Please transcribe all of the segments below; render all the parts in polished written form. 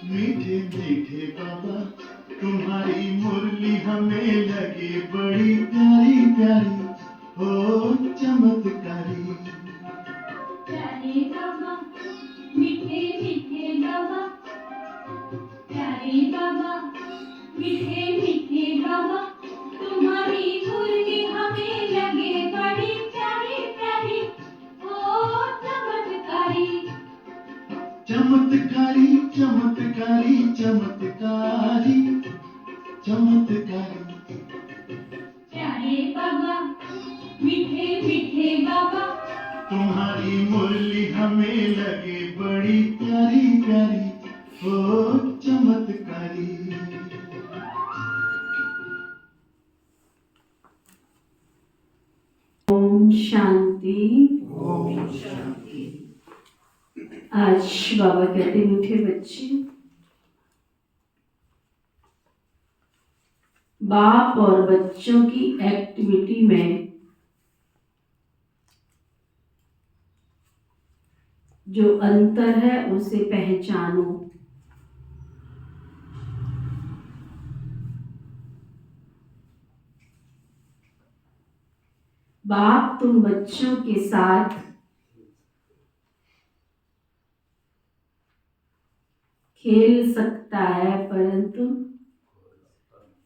मीठे मीठे बाबा तुम्हारी मुरली हमें लगे बड़ी प्यारी प्यारी, ओ चमत्कारी। प्यारे बाबा मीठे मीठे बाबा, प्यारे बाबा मीठे मीठे बाबा, तुम्हारी मुरली हमें लगे बड़ी प्यारी प्यारी, ओ चमत्कारी। चमत्कारी चमत्कारी चमत्कारी चमत्कारी। प्यारे बाबा मीठे मीठे बाबा, तुम्हारी मुरली हमें लगे बड़ी प्यारी प्यारी, ओ चमत्कारी। ओम शांति। ओम शांति। आज बाबा कहते मीठे बच्चे, बाप और बच्चों की एक्टिविटी में जो अंतर है उसे पहचानो। बाप तुम बच्चों के साथ खेल सकता है परंतु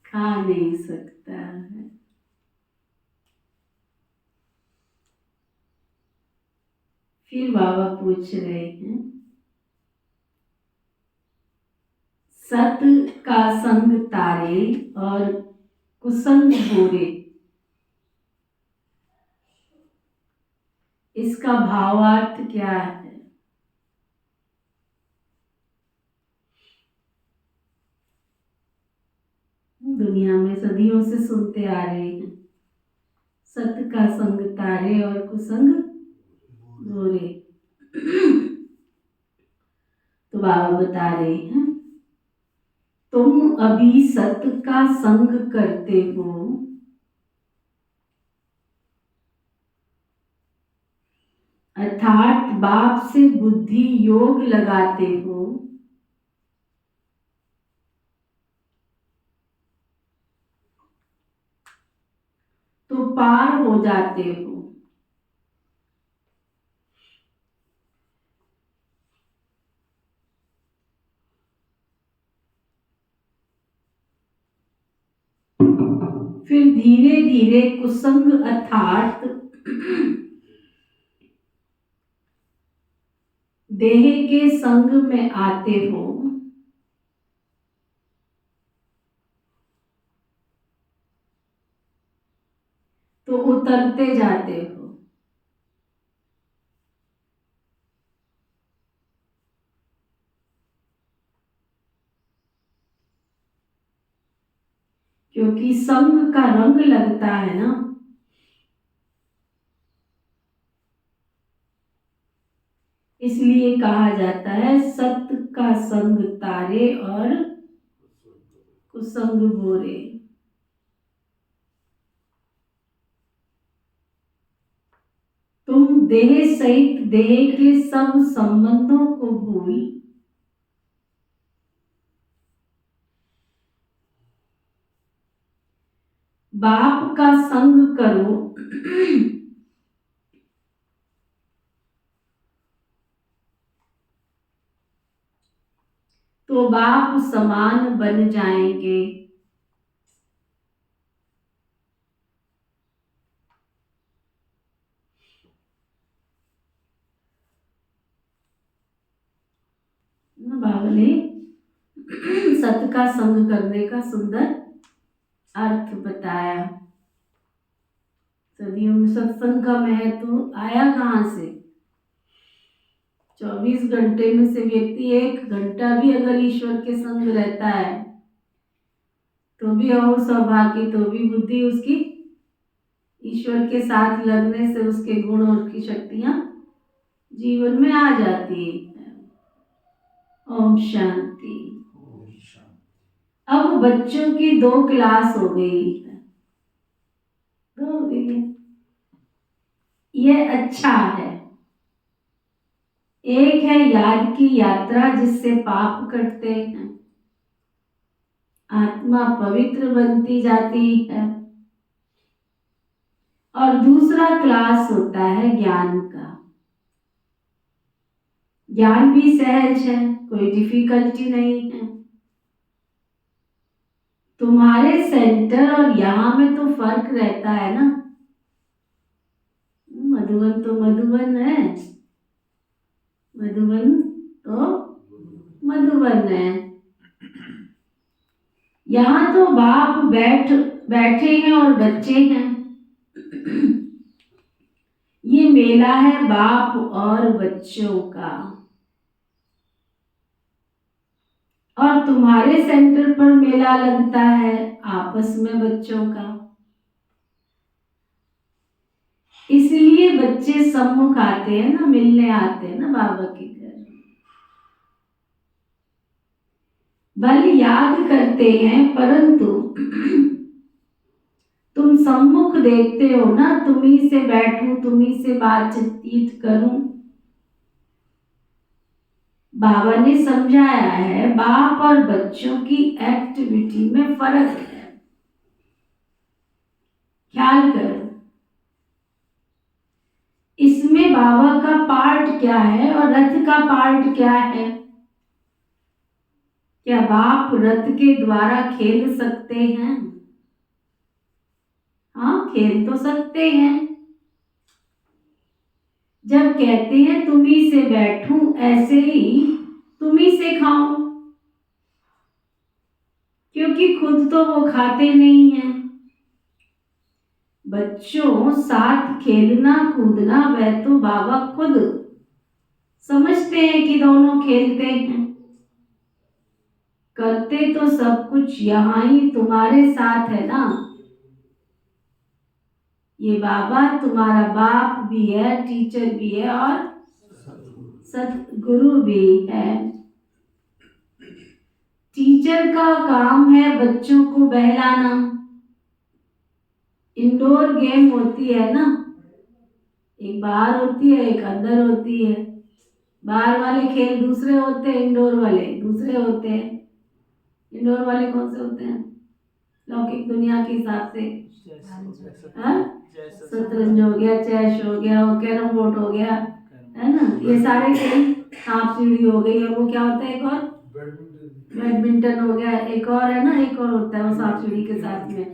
खा नहीं सकता है। फिर बाबा पूछ रहे हैं, सत का संग तारे और कुसंग बुरे, इसका भावार्थ क्या है? दुनिया में सदियों से सुनते आ रहे हैं, सत का संग तारे और कुसंग बुरे। तो बाबा बता रहे हैं, तुम अभी सत का संग करते हो, अर्थात बाप से बुद्धि योग लगाते हो, तो पार हो जाते हो। फिर धीरे धीरे कुसंग अर्थात देह के संग में आते हो, तो उतरते जाते हो। क्योंकि संग का रंग लगता है ना, इसलिए कहा जाता है सत का संग तारे और कुसंग बोरे। तुम देह सहित देह के सब संबंधों को भूल बाप का संग करो, तो बाप समान बन जाएंगे। बाबा ने सत का संग करने का सुंदर अर्थ बताया। सदियों में सत्संग का महत्व आया कहाँ से? 24 घंटे में से व्यक्ति 1 घंटा भी अगर ईश्वर के संग रहता है तो भी हो सौभाग्य, तो भी बुद्धि उसकी ईश्वर के साथ लगने से उसके गुण और की शक्तियां जीवन में आ जाती है। ओम शांति। अब बच्चों की 2 क्लास हो गई है, 2 हो गई है। ये अच्छा है। एक है याद की यात्रा जिससे पाप कटते हैं, आत्मा पवित्र बनती जाती है, और दूसरा क्लास होता है ज्ञान का। ज्ञान भी सहज है, कोई डिफिकल्टी नहीं है। तुम्हारे सेंटर और यहाँ में तो फर्क रहता है ना। मधुबन तो मधुबन है, मधुबन तो मधुबन है। यहाँ तो बाप बैठे हैं और बच्चे हैं। ये मेला है बाप और बच्चों का। और तुम्हारे सेंटर पर मेला लगता है आपस में बच्चों का। इसलिए बच्चे सम्मुख आते हैं ना, मिलने आते हैं ना बाबा के घर। भले याद करते हैं परंतु तुम सम्मुख देखते हो ना, तुम्ही से बैठूं, तुम्ही से बातचीत करूं। बाबा ने समझाया है बाप और बच्चों की एक्टिविटी में फर्क है, ख्याल करो। इसमें बाबा का पार्ट क्या है और रथ का पार्ट क्या है? क्या बाप रथ के द्वारा खेल सकते हैं? हाँ, खेल तो सकते हैं। जब कहते हैं तुम्ही से बैठूं, ऐसे ही तुम्ही से खाऊं, क्योंकि खुद तो वो खाते नहीं हैं। बच्चों साथ खेलना कूदना वह तो बाबा खुद समझते हैं कि दोनों खेलते हैं। करते तो सब कुछ यहाँ ही तुम्हारे साथ है ना। ये बाबा तुम्हारा बाप भी है, टीचर भी है और सतगुरु भी है। टीचर का काम है बच्चों को बहलाना। इंडोर गेम होती है ना, एक बाहर होती है एक अंदर होती है। बाहर वाले खेल दूसरे होते हैं, इंडोर वाले दूसरे होते हैं। इंडोर वाले कौन से होते हैं लौकिक दुनिया के हिसाब से? शतरंज हो गया, चेस हो गया, और कैरम बोर्ड हो गया, है ना, ये सारे खेल। सांप सीढ़ी हो गई, और वो क्या होता है एक और? बैडमिंटन हो गया। एक और है ना, एक और होता है वो सांप सीढ़ी के साथ में,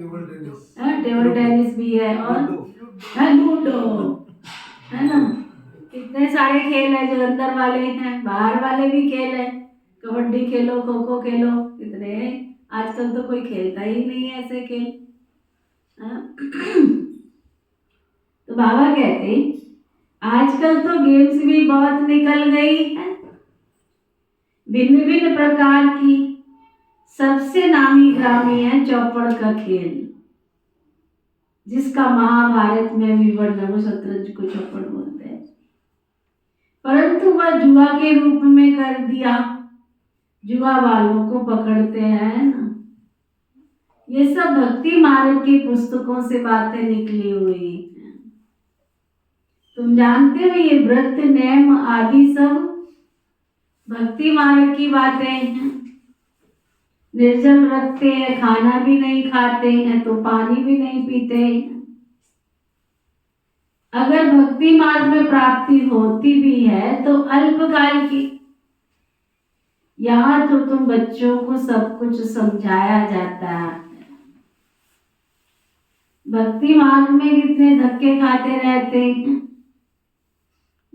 टेबल टेनिस भी है, और लूडो, है ना। कितने सारे खेल है जो अंदर वाले हैं, बाहर वाले भी खेल है। कबड्डी खेलो, खो खो खेलो, कितने। आजकल तो कोई खेलता ही नहीं है ऐसे खेल। तो बाबा कहते आजकल तो गेम्स भी बहुत निकल गई है, भिन्न भिन्न प्रकार की। सबसे नामी ग्रामी है चौपड़ का खेल, जिसका महाभारत में भी वर्णन, वो शतरंज को चौपड़ बोलते हैं। परंतु वह जुआ के रूप में कर दिया, जुआ वालों को पकड़ते हैं ना। ये सब भक्ति मार्ग की पुस्तकों से बातें निकली हुई हैं। तुम जानते हो ये व्रत नेम आदि सब भक्ति मार्ग की बातें हैं। निर्जल रखते हैं, खाना भी नहीं खाते हैं, तो पानी भी नहीं पीते हैं। अगर भक्ति मार्ग में प्राप्ति होती भी है तो अल्पकाल की। यहाँ तो तुम बच्चों को सब कुछ समझाया जाता है। भक्ति मार्ग में कितने धक्के खाते रहते हैं।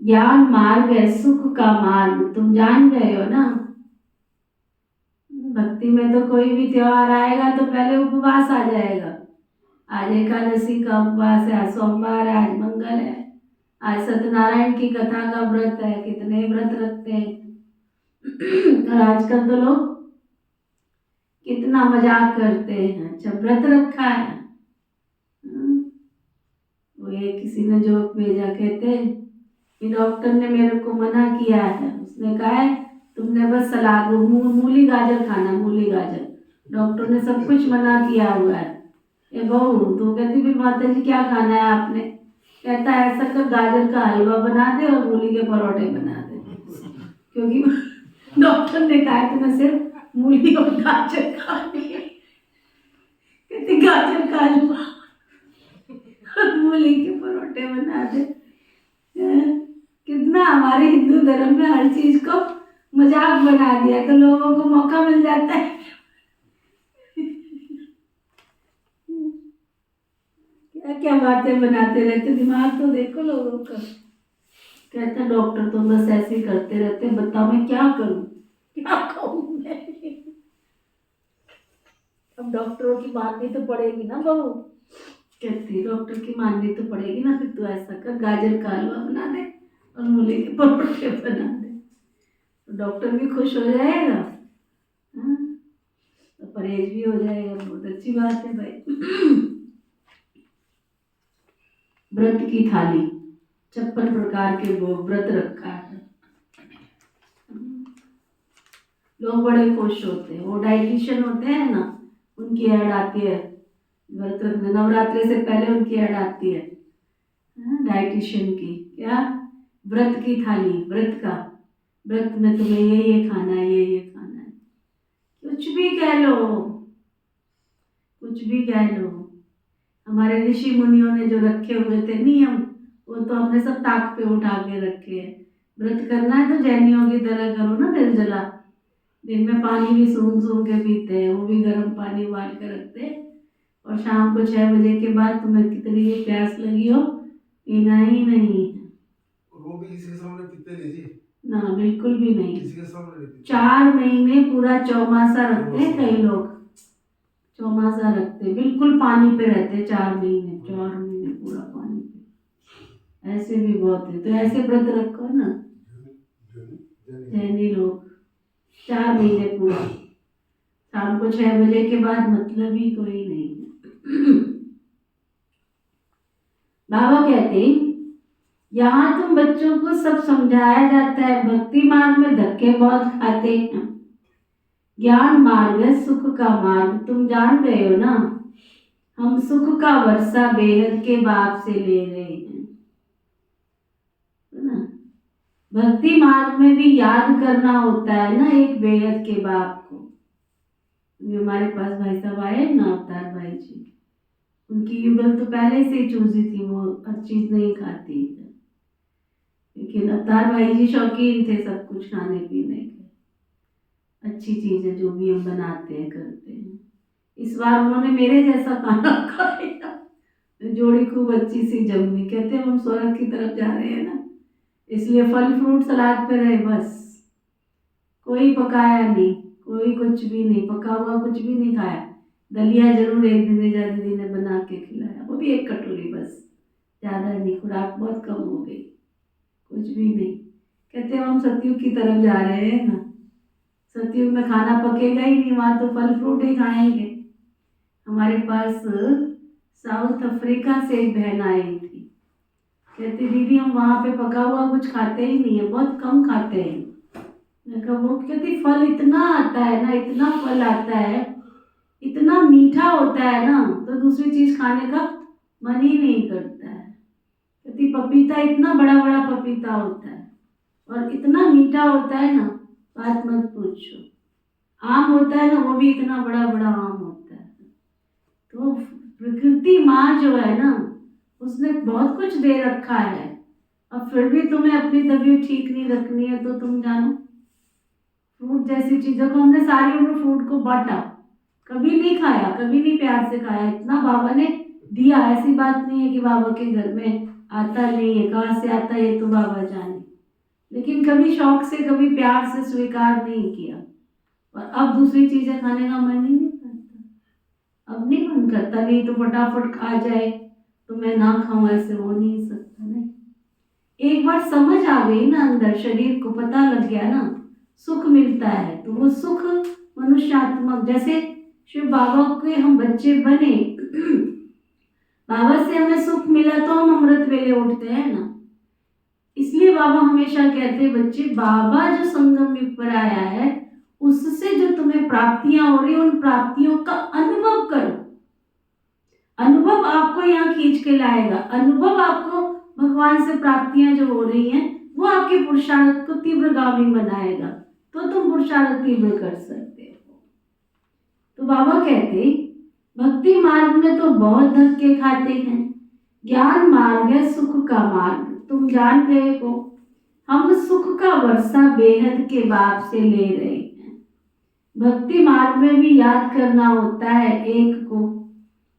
ज्ञान मार्ग है, सुख का मार्ग, तुम जान गए हो ना। भक्ति में तो कोई भी त्योहार आएगा तो पहले उपवास आ जाएगा। आज एकादशी का उपवास है, आज सोमवार है, आज मंगल है, आज सत्यनारायण की कथा का व्रत है, कितने व्रत रखते हैं। और आजकल तो लोग कितना मजाक करते हैं, अच्छा व्रत रखा है। वो ये किसी ने जोक भेजा, कहते कि डॉक्टर ने मेरे को मना किया है, उसने कहा है तुमने बस सलाद मूली गाजर खाना, मूली गाजर। डॉक्टर ने सब कुछ मना किया हुआ है। ये बहू तो कहती फिर माता जी क्या खाना है आपने? कहता है ऐसा कर गाजर का हलवा बना दे और मूली के परोठे बना दे, क्योंकि डॉक्टर ने कहा है तुम्हें सिर्फ मूली और गाजर खानी है। कहती गाजर खा लो और मूली के परोठे बना दे। कितना हमारे हिंदू धर्म में हर चीज को मजाक बना दिया, तो लोगों को मौका मिल जाता है। क्या क्या बातें बनाते रहते, दिमाग तो देखो लोगों का। कहता डॉक्टर तो बस ऐसे ही करते रहते, बताओ मैं क्या करूं, क्या कहूं मैं। अब डॉक्टरों की माननी तो पड़ेगी ना बहू। कहती डॉक्टर की माननी तो पड़ेगी ना, फिर तू ऐसा कर गाजर का हलवा बना दे और मूली के परोठे बना दे, तो डॉक्टर भी खुश हो जाएगा, हाँ? तो परहेज भी हो जाएगा, बहुत अच्छी बात है भाई। व्रत की थाली, 56 प्रकार के वो व्रत रखा है। लोग बड़े खुश होते हैं, वो डाइटिशियन होते हैं ना, उनकी ऐड आती है व्रत रखने, नवरात्रि से पहले उनकी ऐड आती है डाइटिशियन की, क्या व्रत की थाली, व्रत का, व्रत में तुम्हें ये खाना है, ये खाना है, कुछ भी कह लो, कुछ भी कह लो। हमारे ऋषि मुनियों ने जो रखे हुए थे नियम, वो तो हमने सब ताक पे उठा के रखे हैं। व्रत करना है तो जैनियों की तरह करो ना, निर्जला। दिन में पानी भी सूंघ सूंघ के पीते हैं, वो भी गर्म पानी उबाल के रखते हैं, और शाम को 6 बजे के बाद तुम्हें कितनी भी प्यास लगी हो, पीना ही नहीं है। वो भी किसी के सामने पीते नहीं जी, ना बिल्कुल भी नहीं। किसी के सामने नहीं पीते। 4 महीने पूरा चौमासा रखते हैं कई लोग, चौमासा रखते, बिल्कुल पानी पे रहते 4 महीने, 4 महीने पूरा पानी पे। ऐसे भी बहुत है, तो ऐसे व्रत रखो ना जैनी लोग, 4 महीने पूरा, शाम को 6 बजे के बाद मतलब ही कोई नहीं है। बाबा कहते यहाँ तुम बच्चों को सब समझाया जाता है, भक्ति मार्ग में धक्के बहुत खाते हैं, ज्ञान मार्ग है सुख का मार्ग, तुम जान गए हो ना, हम सुख का वर्षा बेहद के बाप से ले रहे हैं, है ना। भक्ति मार्ग में भी याद करना होता है ना एक बेहद के बाप को। हमारे पास भाई साहब आए ना, अवतार भाई जी, उनकी युगल तो पहले से ही चूजी थी, वो हर चीज नहीं खाती, लेकिन अवतार भाई जी शौकीन थे सब कुछ खाने पीने के, अच्छी चीजें जो भी हम बनाते हैं करते हैं। इस बार उन्होंने मेरे जैसा खाना खाया, जोड़ी खूब अच्छी सी जमी। कहते हम स्वर्ग की तरफ जा रहे हैं ना, इसलिए फल फ्रूट सलाद पे रहे बस, कोई पकाया नहीं, कोई कुछ भी नहीं पका हुआ, कुछ भी नहीं खाया। दलिया जरूर एक दिन रेजा दीदी ने बना के खिलाया, वो भी 1 कटोरी बस, ज़्यादा नहीं, खुराक बहुत कम हो गई, कुछ भी नहीं। कहते हम सतयुग की तरफ जा रहे हैं ना, सतयुग में खाना पकेगा ही नहीं, वहाँ तो फल फ्रूट ही खाएंगे। हमारे पास साउथ अफ्रीका से एक बहन आई थी, कहती दीदी हम वहाँ पे पका हुआ कुछ खाते ही नहीं है, बहुत कम खाते हैं। मैं कहा वो, कहती फल इतना आता है ना, इतना फल आता है, इतना मीठा होता है ना, तो दूसरी चीज खाने का मन ही नहीं करता है। कहती पपीता इतना बड़ा बड़ा पपीता होता है और इतना मीठा होता है ना, बात मत पूछो। आम होता है ना, वो भी इतना बड़ा बड़ा आम होता है। तो प्रकृति माँ जो है ना, उसने बहुत कुछ दे रखा है, और फिर भी तुम्हें अपनी तबीयत ठीक नहीं रखनी है, तो तुम जानो फ्रूट जैसी चीजों को हमने सारी उम्र फ्रूट को बांटा, कभी नहीं खाया, कभी नहीं प्यार से खाया, इतना बाबा ने दिया। ऐसी बात नहीं है कि बाबा के घर में आता नहीं है, कहाँ से आता है ये तो बाबा जाने, लेकिन कभी शौक से, कभी प्यार से स्वीकार नहीं किया, और अब दूसरी चीजें खाने का मन ही नहीं करता। अब नहीं मन करता, नहीं तो फटाफट खा जाए तो मैं ना खाऊं, ऐसे हो नहीं सकता। नहीं, एक बार समझ आ गई ना अंदर, शरीर को पता लग गया ना, सुख मिलता है, तो वो सुख मनुष्यात्मक, जैसे शिव बाबा के हम बच्चे बने, बाबा से हमें सुख मिला तो हम अमृत वेले उठते हैं ना। इसलिए बाबा हमेशा कहते हैं बच्चे, बाबा जो संगम युग पर आया है, उससे जो तुम्हें प्राप्तियां हो रही, उन प्राप्तियों का अनुभव करो। अनुभव आपको यहाँ खींच के लाएगा, अनुभव आपको भगवान से प्राप्तियां जो हो रही हैं वो आपके पुरुषार्थ को तीव्रगामी बनाएगा, तो तुम पुरुषार्थ तीव्र कर सकते हो। तो बाबा कहते भक्ति मार्ग में तो बहुत धक्के खाते हैं, ज्ञान मार्ग है सुख का मार्ग। तुम जान गए हो हम सुख का वर्षा बेहद के बाप से ले रहे हैं। भक्ति मार्ग में भी याद करना होता है एक को,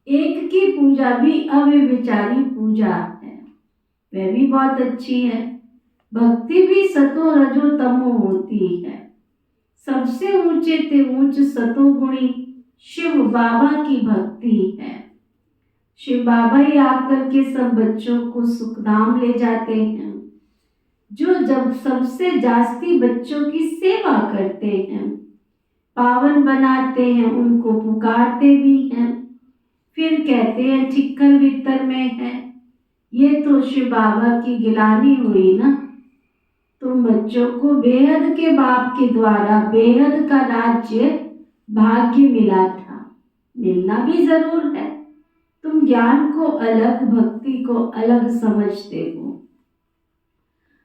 एक की पूजा भी अव्यभिचारी पूजा है, वह भी बहुत अच्छी है। भक्ति भी सतो रजो तमो होती है, सबसे ऊंचे ते ऊंच सतोगुणी शिव बाबा की भक्ति है। शिव बाबा ही आकर के सब बच्चों को सुखधाम ले जाते हैं। जो जब सबसे जास्ती बच्चों की सेवा करते हैं, पावन बनाते हैं, उनको पुकारते भी हैं, फिर कहते हैं ठिक्कर भीतर में है। ये तो शिव बाबा की गिलानी हुई ना। तुम बच्चों को बेहद के बाप के द्वारा बेहद का राज्य भाग्य मिला था, मिलना भी जरूर है। तुम ज्ञान को अलग, भक्ति को अलग समझते हो।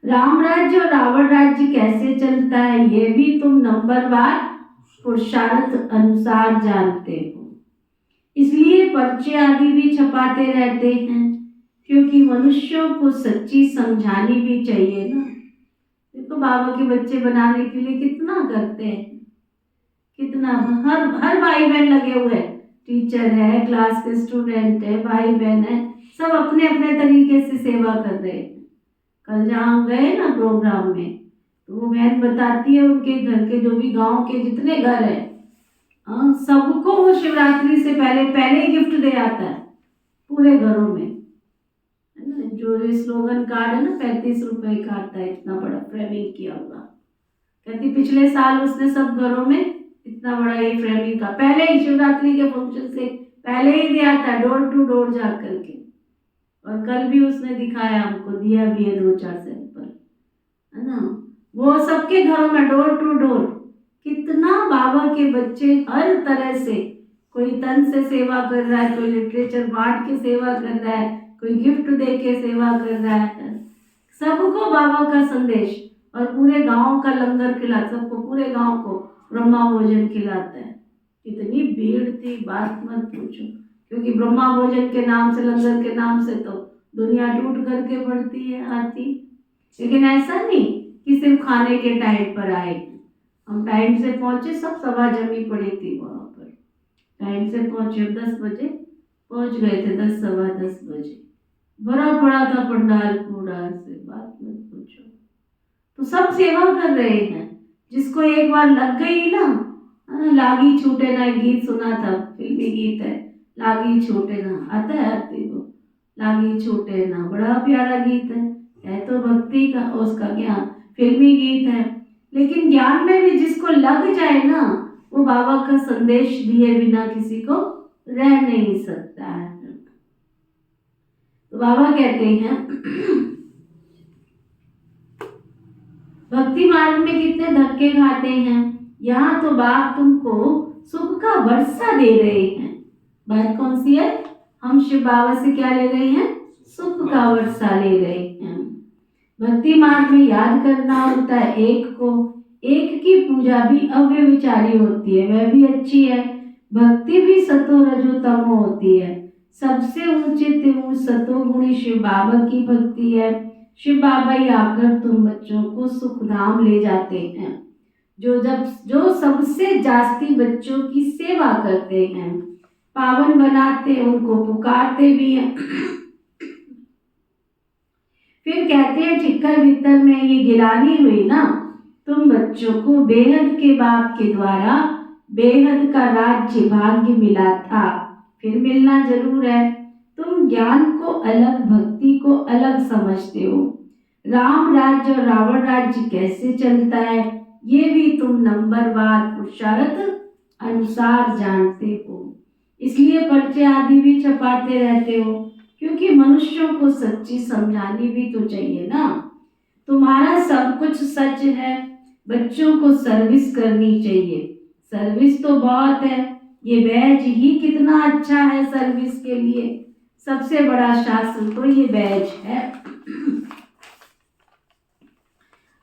राम राज्य और रावण राज्य कैसे चलता है ये भी तुम नंबरवार पुरुषार्थ अनुसार जानते हो। इसलिए पर्चे आदि भी छपाते रहते हैं, क्योंकि मनुष्यों को सच्ची समझानी भी चाहिए ना। देखो बाबा के बच्चे बनाने के लिए कितना करते हैं, कितना हर भाई बहन लगे हुए हैं, टीचर है, क्लास के स्टूडेंट है, भाई बहन है, सब अपने अपने तरीके से सेवा कर रहे हैं। कल जहाँ हम गए ना प्रोग्राम में, तो वो बहन बताती है उनके घर के जो भी गांव के जितने घर हैं, सबको वो शिवरात्रि से पहले ही गिफ्ट दे आता है पूरे घरों में, है ना। जो स्लोगन कार्ड है ना 35 रुपए का आता है, इतना बड़ा फ्रेमिंग किया हुआ। कहती पिछले साल उसने सब घरों में इतना बड़ा ये फ्रेमिंग का पहले ही शिवरात्रि के फंक्शन से पहले ही दिया था, डोर टू डोर जा करके। और कल भी उसने दिखाया हमको, दिया भी है 2-4 सैंपल, है ना। वो सबके घरों में डोर टू डोर कितना बाबा के बच्चे हर तरह से, कोई तन से सेवा कर रहा है, कोई लिटरेचर बांट के सेवा कर रहा है, कोई गिफ्ट दे के सेवा कर रहा है। सबको बाबा का संदेश, और पूरे गांव का लंगर खिला, सबको पूरे गांव को ब्रह्मा भोजन खिलाता है। इतनी भीड़ थी बात मत पूछो, क्योंकि ब्रह्मा भोजन के नाम से, लंगर के नाम से तो दुनिया टूट करके पड़ती है, आती। लेकिन ऐसा नहीं कि सिर्फ खाने के टाइम पर आए। हम टाइम से पहुंचे, सब सभा जमी पड़ी थी वहाँ पर, टाइम से पहुंचे, 10 बजे पहुंच गए थे, 10 सवा 10 बजे। भरा पड़ा था पंडाल पूरा, से बात मत पूछो। तो सब सेवा कर रहे हैं। जिसको एक बार लग गई ना, लागी छूटे ना, गीत सुना था, फिल्मी गीत है, लागी छूटे ना, आता है आरती को, लागी छूटे ना, बड़ा प्यारा गीत है तो भक्ति का, उसका ज्ञान फिल्मी गीत है। लेकिन ज्ञान में भी जिसको लग जाए ना, वो बाबा का संदेश दिए बिना किसी को रह नहीं सकता है। तो बाबा कहते हैं भक्ति मार्ग में कितने धक्के खाते हैं, यहाँ तो बाप तुमको सुख का वर्षा दे रहे हैं। बात कौन सी है? हम शिव बाबा से क्या ले रहे हैं? सुख का वर्षा ले रहे हैं। भक्ति मार्ग में याद करना होता है एक को, एक की पूजा भी अव्यभिचारी होती है, वह भी अच्छी है। भक्ति भी सतो रजो तमो होती है, सबसे ऊंचे तिरु सतोगुणी शिव बाबा की भक्ति है। शिव बाबा ही आकर तुम बच्चों को सुखधाम ले जाते हैं। जो सबसे जास्ती बच्चों की सेवा करते हैं, पावन बनाते, उनको पुकारते भी हैं। फिर कहते हैं ठिक्कर भीतर में ये गिलानी हुई ना, तुम बच्चों को बेहद के बाप के द्वारा बेहद का राज्य भाग्य मिला था, फिर मिलना जरूर है। तुम ज्ञान को अलग, भक्ति को अलग समझते हो। राम राज्य और रावण राज्य कैसे चलता है ये भी तुम नंबरवार पुरुषार्थ अनुसार जानते हो। इसलिए पर्चे आदि भी छपाते रहते हो, क्योंकि मनुष्यों को सच्ची समझानी भी तो चाहिए ना। तुम्हारा सब कुछ सच है, बच्चों को सर्विस करनी चाहिए। सर्विस तो बहुत है, ये बैज ही कितना अच्छा है सर्विस के लिए। सबसे बड़ा शास्त्र तो ये बैज है।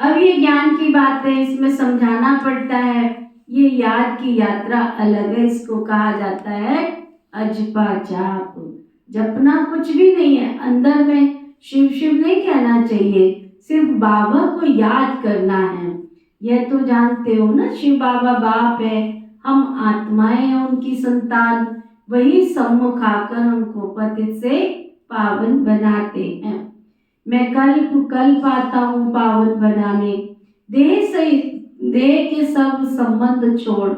अब ये ज्ञान की बात है, इसमें समझाना पड़ता है। ये याद की यात्रा अलग है, इसको कहा जाता है अजपा जाप। जपना कुछ भी नहीं है, अंदर में शिव शिव नहीं कहना चाहिए, सिर्फ बाबा को याद करना है। यह तो जानते हो ना, शिव बाबा बाप है, हम आत्माएं हैं उनकी संतान। वही सम्मुख आकर हमको पतित से पावन बनाते हैं। मैं कल्प आता हूँ पावन बनाने। देह के सब संबंध छोड़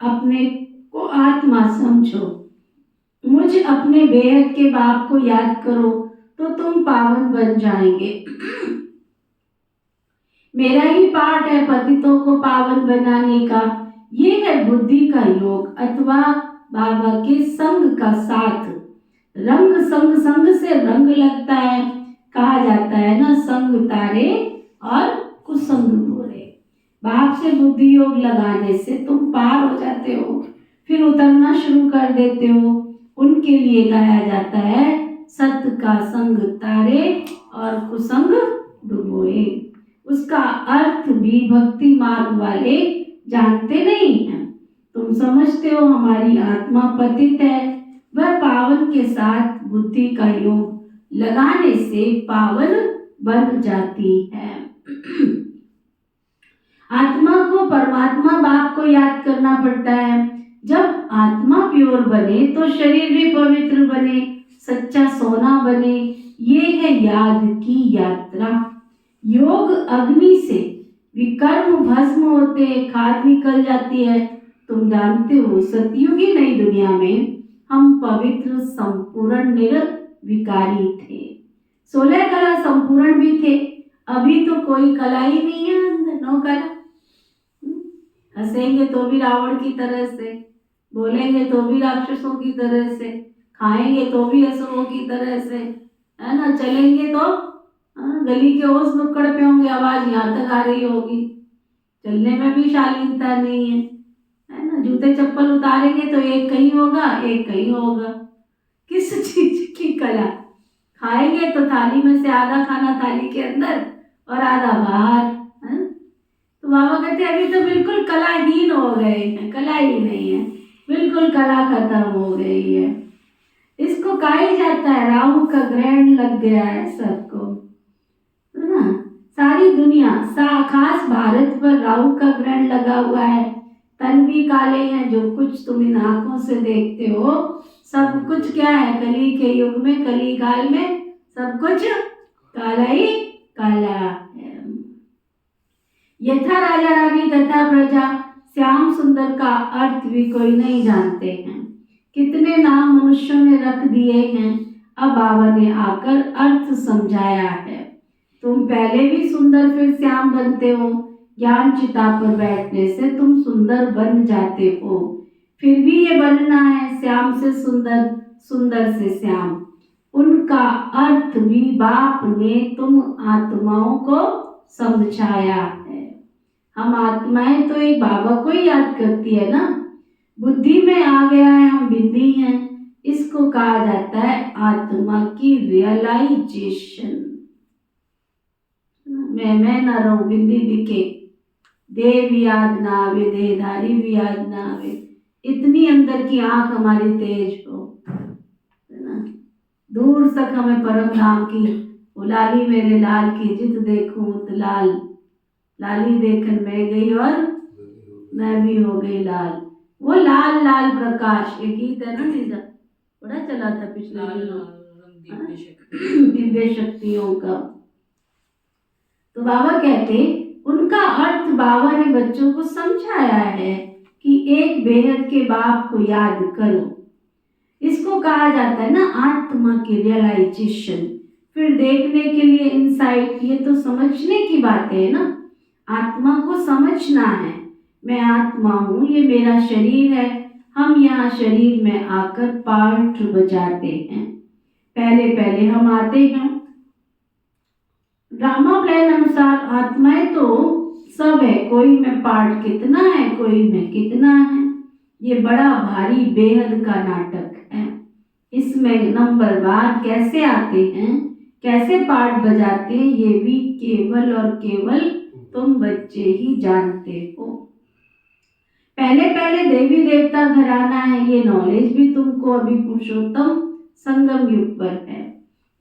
अपने को आत्मा समझो। मुझ अपने बेहद के बाप को याद करो तो तुम पावन बन जाएंगे। मेरा ही पाठ है पतितों को पावन बनाने का। ये है बुद्धि का योग अथवा बाबा के संग का साथ। रंग संग से रंग लगता है, कहा जाता है ना, संग तारे और कुसंग गोरे। बाप से बुद्धि योग लगाने से तुम पार हो जाते हो, फिर उतरना शुरू कर देते हो। उनके लिए गाया जाता है सत्य का संग तारे और कुसंग डुबोए। उसका अर्थ भी भक्ति मार्ग वाले जानते नहीं हैं। तुम समझते हो हमारी आत्मा पतित है, वह पावन के साथ बुद्धि का योग लगाने से पावन बन जाती है। आत्मा को परमात्मा बाप को याद करना पड़ता है। जब आत्मा प्योर बने तो शरीर भी पवित्र बने, सच्चा सोना बने। ये है याद की यात्रा। योग अग्नि से विकर्म भस्म होते, खाद निकल जाती है। तुम जानते हो सतयुगी नई दुनिया में हम पवित्र संपूर्ण निर्विकारी थे। 16 कला संपूर्ण भी थे। अभी तो कोई कला ही नहीं है अंदर, नो कला। हंसेंगे तो भी रावण की तरह से, बोलेंगे तो भी राक्षसों की तरह से, खाएंगे तो भी असुरों की तरह से, है ना। चलेंगे तो गली के ओस नुक्कड़ पे होंगे, आवाज यहाँ तक आ रही होगी। चलने में भी शालीनता नहीं है, है ना। जूते चप्पल उतारेंगे तो एक कहीं होगा, एक कहीं होगा। किस चीज की कला? खाएंगे तो थाली में से आधा खाना थाली के अंदर और आधा बाहर, है। तो बाबा कहते अभी तो बिल्कुल कलाहीन हो गए हैं, कला ही नहीं है, बिल्कुल कला खत्म हो गई है। इसको कहा ही जाता है राहु का ग्रहण लग गया है सबको, है ना। सारी दुनिया खास भारत पर राहु का ग्रहण लगा हुआ है। तन भी काले हैं, जो कुछ तुम इन आंखों से देखते हो सब कुछ क्या है, कली के युग में, कली काल में सब कुछ काला ही काला है। यथा राजा रानी तथा प्रजा, श्याम सुंदर का अर्थ भी कोई नहीं जानते हैं। कितने नाम मनुष्यों ने रख दिए हैं, अब बाबा ने आकर अर्थ समझाया है। तुम पहले भी सुंदर फिर श्याम बनते हो। ज्ञान चिता पर बैठने से तुम सुंदर बन जाते हो। फिर भी ये बनना है श्याम से सुंदर, सुंदर से श्याम। उनका अर्थ भी बाप ने तुम आत्माओं को समझाया है। हम आत्माएं तो एक बाबा को ही याद करती है ना। बुद्धि में आ गया है हम बिंदी हैं, इसको कहा जाता है आत्मा की रियलाइजेशन। मैं ना रहूं, बिंदी दिखे, देह भी याद ना आवे, देहधारी भी याद ना आवे, इतनी अंदर की आंख हमारी तेज हो, है ना। दूर तक हमें परम धाम की लाली मेरे लाल की, जित देखूं तो लाल, लाली देखन मैं गई और मैं भी हो गई लाल। वो लाल लाल प्रकाश, एक गीत है ना नीजा, बड़ा चला था पिछले दिनों, दिव्य शक्तियों का। तो बाबा कहते उनका अर्थ बाबा ने बच्चों को समझाया है कि एक बेहद के बाप को याद करो। इसको कहा जाता है ना आत्मा की रियलाइजेशन। फिर देखने के लिए इनसाइट, ये तो समझने की बात है ना। आत्मा को समझना है, मैं आत्मा हूँ, ये मेरा शरीर है। हम यहाँ शरीर में आकर पार्ट बजाते हैं। पहले पहले हम आते हैं, ड्रामा प्लान अनुसार आत्माएं तो सब है, कोई में पार्ट कितना है, कोई में कितना है। ये बड़ा भारी बेहद का नाटक है। इसमें नंबरवार कैसे आते हैं, कैसे पार्ट बजाते हैं, ये भी केवल और केवल तुम बच्चे ही जानते हो। पहले पहले देवी देवता घराना है, ये नॉलेज भी तुमको अभी पुरुषोत्तम संगम युग पर है।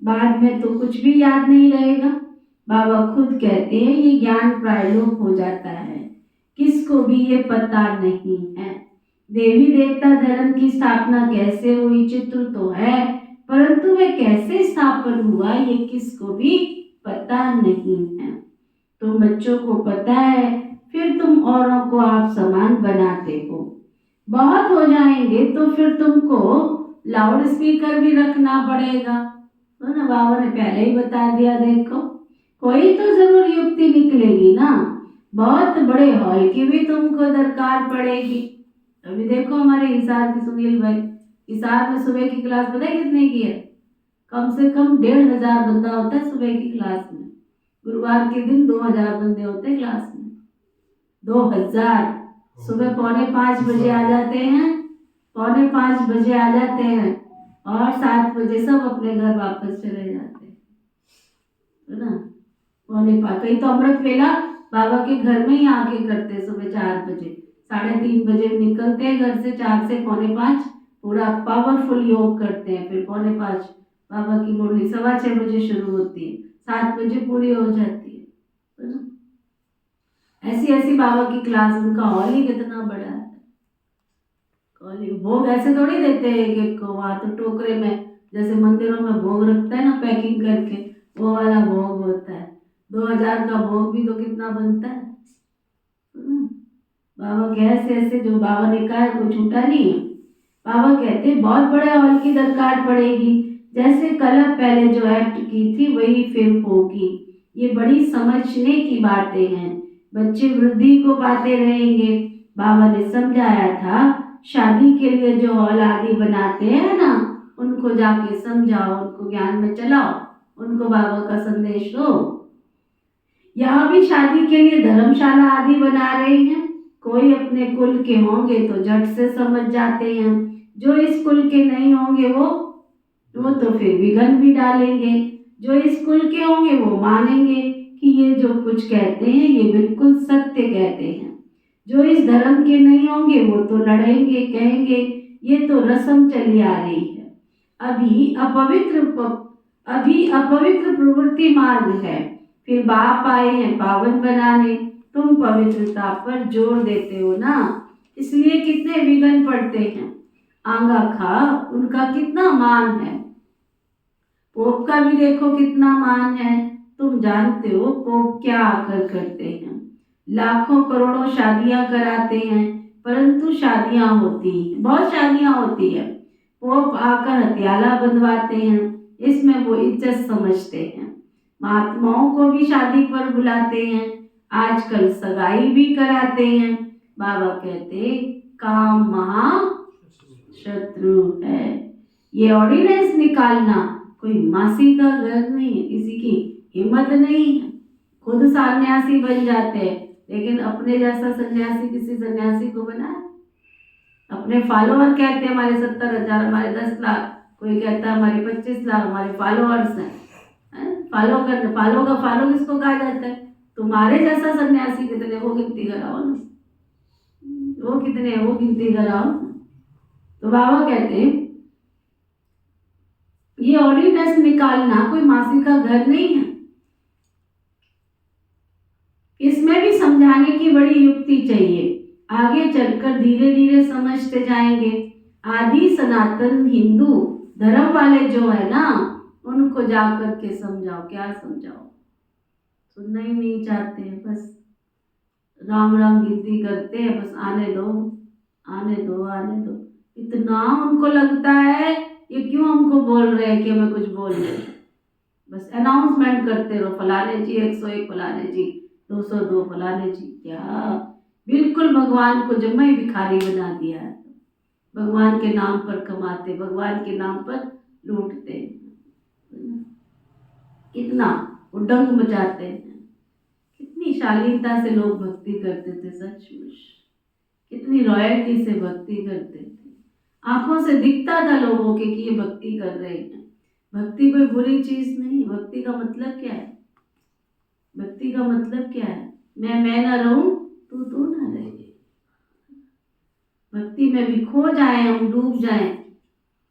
बाद में तो कुछ भी याद नहीं रहेगा। बाबा खुद कहते हैं ये ज्ञान प्रायलोप हो जाता है, किसको भी ये पता नहीं है। देवी देवता धर्म की स्थापना कैसे हुई चित्र तो है, परंतु वह कैसे स्थापन हुआ ये किसको भी पता नहीं है। तुम बच्चों को पता है, फिर तुम औरों को आप समान बनाते हो। बहुत हो जाएंगे तो फिर तुमको लाउड स्पीकर भी रखना पड़ेगा, तो ना बाबा ने पहले ही बता दिया। देखो कोई तो जरूर युक्ति निकलेगी ना, बहुत बड़े हॉल की भी तुमको दरकार पड़ेगी। अभी देखो हमारे हिसार के सुनील भाई, हिसार में सुबह की क्लास पता है कितने की है? कम से कम 1500 बंदा होता है सुबह की क्लास में। गुरुवार के दिन 2000 बंदे होते हैं क्लास में। 2000 सुबह 4:45 बजे आ जाते हैं, 4:45 बजे आ जाते हैं और 7 बजे सब अपने घर वापस चले जाते हैं, है ना। 4:45 कहीं तो अमृत वेला बाबा के घर में ही आके करते हैं। सुबह 4 बजे 3:30 बजे निकलते हैं घर से, 4 से 4:45 पूरा पावरफुल योग करते हैं। फिर 4:45 बाबा की मुरली 6:15 बजे शुरू होती है, 7 बजे पूरी हो जाती है ना। ऐसी ऐसी बाबा की क्लास, उनका हॉल ही कितना बड़ा है। भोग ऐसे थोड़ी देते हैं एक को, वहाँ तो टोकरे में जैसे मंदिरों में भोग रखता है ना पैकिंग करके, वो वाला भोग होता है। 2000 का भोग भी तो कितना बनता है। बाबा के ऐसे जो बाबा ने कहा है कोई छूटा नहीं है। बाबा कहते बहुत बड़े हॉल की दरकार पड़ेगी, जैसे कल पहले जो एक्ट की थी वही फिर होगी। ये बड़ी समझने की बातें हैं, बच्चे वृद्धि को पाते रहेंगे। बाबा ने समझाया था शादी के लिए जो हॉल आदि बनाते हैं ना, उनको जाके समझाओ, उनको ज्ञान में चलाओ, उनको बाबा का संदेश दो। यहाँ भी शादी के लिए धर्मशाला आदि बना रहे हैं। कोई अपने कुल के होंगे तो झट से समझ जाते हैं, जो इस कुल के नहीं होंगे वो तो फिर विघन भी डालेंगे। जो इस कुल के होंगे वो मानेंगे कि ये जो कुछ कहते हैं ये बिल्कुल सत्य कहते हैं। जो इस धर्म के नहीं होंगे वो तो लड़ेंगे, कहेंगे ये तो रस्म चली आ रही है, अभी अपवित्र प्रवृत्ति मार्ग है। फिर बाप आए हैं पावन बनाने, तुम पवित्रता पर जोर देते हो ना, इसलिए कितने विघन पड़ते हैं। आंगा खा उनका कितना मान है, पोप का भी देखो कितना मान है। तुम जानते हो पोप क्या आकर करते हैं, लाखों करोड़ों शादियां कराते हैं, परंतु शादियां होती हैं, बहुत शादियां होती है। पोप आकर हथियाला बंधवाते हैं, इसमें वो इज्जत समझते हैं। महात्माओं को भी शादी पर बुलाते हैं, आजकल सगाई भी कराते हैं। बाबा कहते काम महा शत्रु है। ये ऑर्डिनेंस निकालना कोई मासी का घर नहीं है, किसी की हिम्मत नहीं है। खुद सन्यासी बन जाते हैं, लेकिन अपने जैसा सन्यासी किसी सन्यासी को बनाए। अपने फॉलोअर कहते हैं हमारे 70,000, हमारे 10 लाख, कोई कहता है हमारे 25 लाख हमारे फॉलोअर्स हैं। फॉलो किसको कहा जाता है? तुम्हारे जैसा सन्यासी कितने, वो गिनती कराओ ना, वो कितने वो गिनती कराओ। तो बाबा कहते हैं ये ऑर्डिनेंस निकालना कोई मासी का घर नहीं है, इसमें भी समझाने की बड़ी युक्ति चाहिए। आगे चलकर धीरे धीरे समझते जाएंगे। आदि सनातन हिंदू धर्म वाले जो है ना, उनको जाकर के समझाओ। क्या समझाओ? सुनना ही नहीं चाहते हैं, बस राम राम गिनती करते हैं, बस आने दो आने दो आने दो। इतना उनको लगता है ये क्यों हमको बोल रहे हैं कि हमें कुछ बोल रहे हैं। बस अनाउंसमेंट करते रहो, फलाने जी 101, फलाने जी 202, फलाने जी। क्या बिल्कुल भगवान को जम्मा ही भिखारी बना दिया है। भगवान के नाम पर कमाते, भगवान के नाम पर लूटते, कितना उडंग मचाते हैं। कितनी शालीनता से लोग भक्ति करते थे, सचमुच कितनी रॉयल्टी से भक्ति करते थे। आंखों से दिखता था लोगों के कि ये भक्ति कर रहे हैं। भक्ति कोई बुरी चीज नहीं। भक्ति का मतलब क्या है? भक्ति का मतलब क्या है? मैं न रहूं, तू न रहे। भक्ति में भी खो जाए हम, डूब जाए।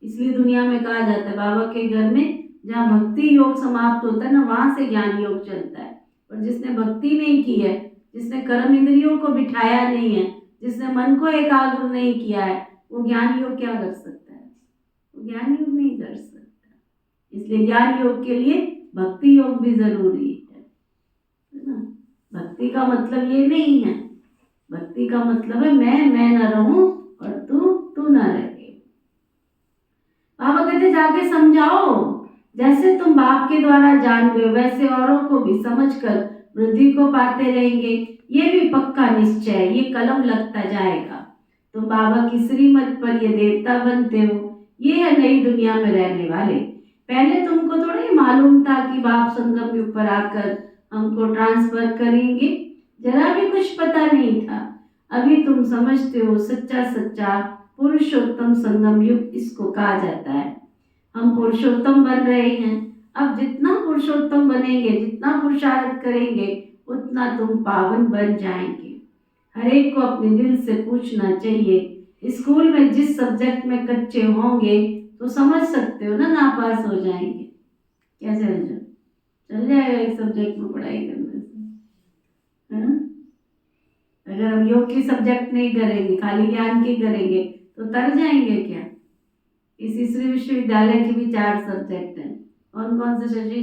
इसलिए दुनिया में कहा जाता है बाबा के घर में जहाँ भक्ति योग समाप्त होता है ना, वहां से ज्ञान योग चलता है। और जिसने भक्ति नहीं की है, जिसने कर्म इंद्रियों को बिठाया नहीं है, जिसने मन को एकाग्र नहीं किया है, वो ज्ञान योग क्या कर सकता है? वो ज्ञान योग नहीं कर सकता। इसलिए ज्ञान योग के लिए भक्ति योग भी जरूरी है ना। भक्ति का मतलब ये नहीं है, भक्ति का मतलब है मैं न रहूं और तू न रहे। बाबा कहते जाके समझाओ, जैसे तुम बाप के द्वारा जान गए वैसे औरों को भी समझकर वृद्धि को पाते रहेंगे। ये भी पक्का निश्चय है, ये कलम लगता जाएगा। तुम बाबा की श्रीमत पर ये देवता बनते हो, ये है नई दुनिया में रहने वाले। पहले तुमको थोड़ा ही मालूम था कि बाप संगम युग पर आकर हमको ट्रांसफर करेंगे, जरा भी कुछ पता नहीं था। अभी तुम समझते हो, सच्चा पुरुषोत्तम संगम युग इसको कहा जाता है। हम पुरुषोत्तम बन रहे हैं। अब जितना पुरुषोत्तम बनेंगे, जितना पुरुषार्थ करेंगे, उतना तुम पावन बन जाएंगे। हर एक को अपने दिल से पूछना चाहिए, स्कूल में जिस सब्जेक्ट में कच्चे होंगे तो समझ सकते हो ना, नापास हो जाएंगे। क्या चल जाएगा एक सब्जेक्ट में पढ़ाई करने से, है? अगर हम योग की सब्जेक्ट नहीं करेंगे, खाली ज्ञान की करेंगे, तो तर जाएंगे क्या? इस श्री विश्वविद्यालय की भी 4 सब्जेक्ट हैं। कौन कौन से शशि?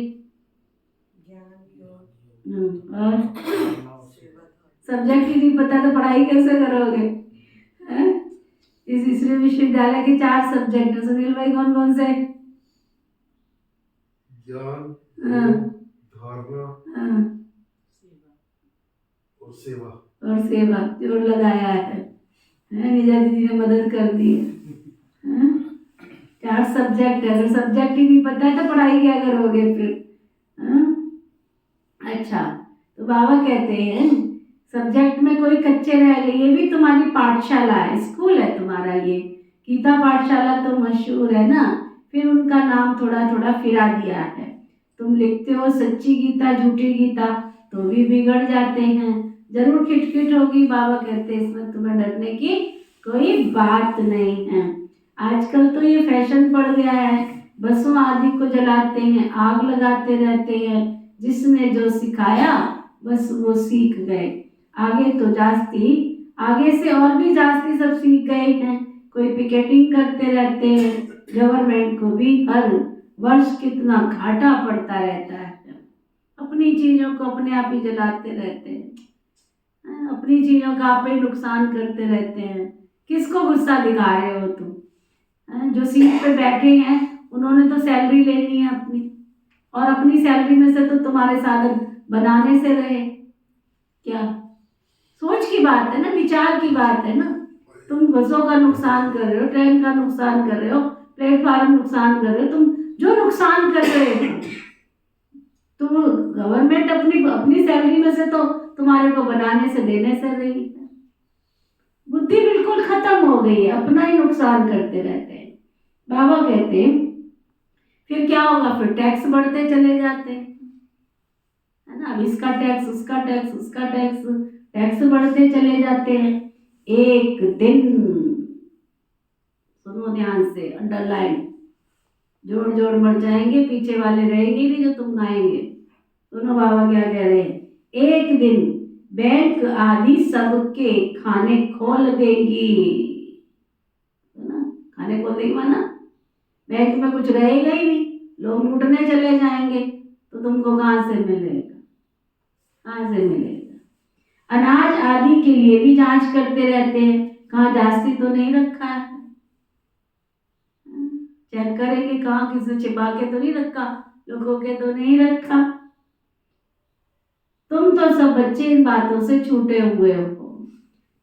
और सब्जेक्ट ही नहीं पता तो पढ़ाई कैसे करोगे? इस श्री विश्वविद्यालय के 4 सब्जेक्ट है। सुनील भाई कौन कौन से? ज्ञान, धारणा और सेवा जोड़ लगाया है। निजा दीदी ने मदद कर दी है। 4 सब्जेक्ट है। अगर सब्जेक्ट ही नहीं पता है तो पढ़ाई क्या करोगे फिर? अच्छा, तो बाबा कहते हैं सब्जेक्ट में कोई कच्चे रह गए, ये भी तुम्हारी पाठशाला है, स्कूल है तुम्हारा। ये गीता पाठशाला तो मशहूर है ना, फिर उनका नाम थोड़ा थोड़ा फिरा दिया है। तुम लिखते हो सच्ची गीता झूठी गीता, तो भी बिगड़ जाते हैं। जरूर खिटखिट होगी, बाबा कहते हैं इसमें तुम्हें डरने की कोई बात नहीं है। आजकल तो ये फैशन पड़ गया है, बसों आदि को जलाते हैं, आग लगाते रहते हैं। जिसने जो सिखाया बस वो सीख गए। आगे से और भी जास्ती सब सीख गए हैं। कोई पिकेटिंग करते रहते हैं, गवर्नमेंट को भी हर वर्ष कितना घाटा पड़ता रहता है। अपनी चीजों को अपने आप ही जलाते रहते हैं, अपनी चीजों का आप ही नुकसान करते रहते हैं। किसको गुस्सा दिखा रहे हो तुम? जो सीट पे बैठे हैं उन्होंने तो सैलरी लेनी है अपनी, और अपनी सैलरी में से तो तुम्हारे साधन बनाने से रहे। क्या सोच की बात है ना, विचार की बात है ना। तुम बसों का नुकसान कर रहे हो, ट्रेन का नुकसान कर रहे हो, प्लेटफार्म नुकसान कर रहे हो। तुम जो नुकसान कर रहे हो तो गवर्नमेंट अपनी सैलरी में से तो तुम्हारे को बनाने से देने से रही है। बुद्धि बिल्कुल खत्म हो गई है, अपना ही नुकसान करते रहते हैं। बाबा कहते हैं फिर क्या होगा? फिर टैक्स बढ़ते चले जाते हैं, है ना। अब इसका टैक्स, उसका टैक्स, उसका टैक्स, टैक्स बढ़ते चले जाते हैं। एक दिन, सुनो ध्यान से, अंडरलाइन, जोड़ जोड़ मर जाएंगे, पीछे वाले रहेंगे नहीं जो तुम गाएंगे। सुनो बाबा क्या कह रहे हैं। एक दिन बैंक आदि सबके खाने खोल देगी, है ना। खाने खोल देगी माना बैंक में कुछ रहेगा ही नहीं, लोग लूटने चले जाएंगे, तो तुमको कहाँ से मिलेगा? कहाँ से मिलेगा? अनाज आदि के लिए भी जांच करते रहते हैं, कहाँ जास्ती तो नहीं रखा है, चेक करेंगे कहाँ किसी छिपा के तो नहीं रखा, लोगों के तो नहीं रखा। तुम तो सब बच्चे इन बातों से छूटे हुए हो।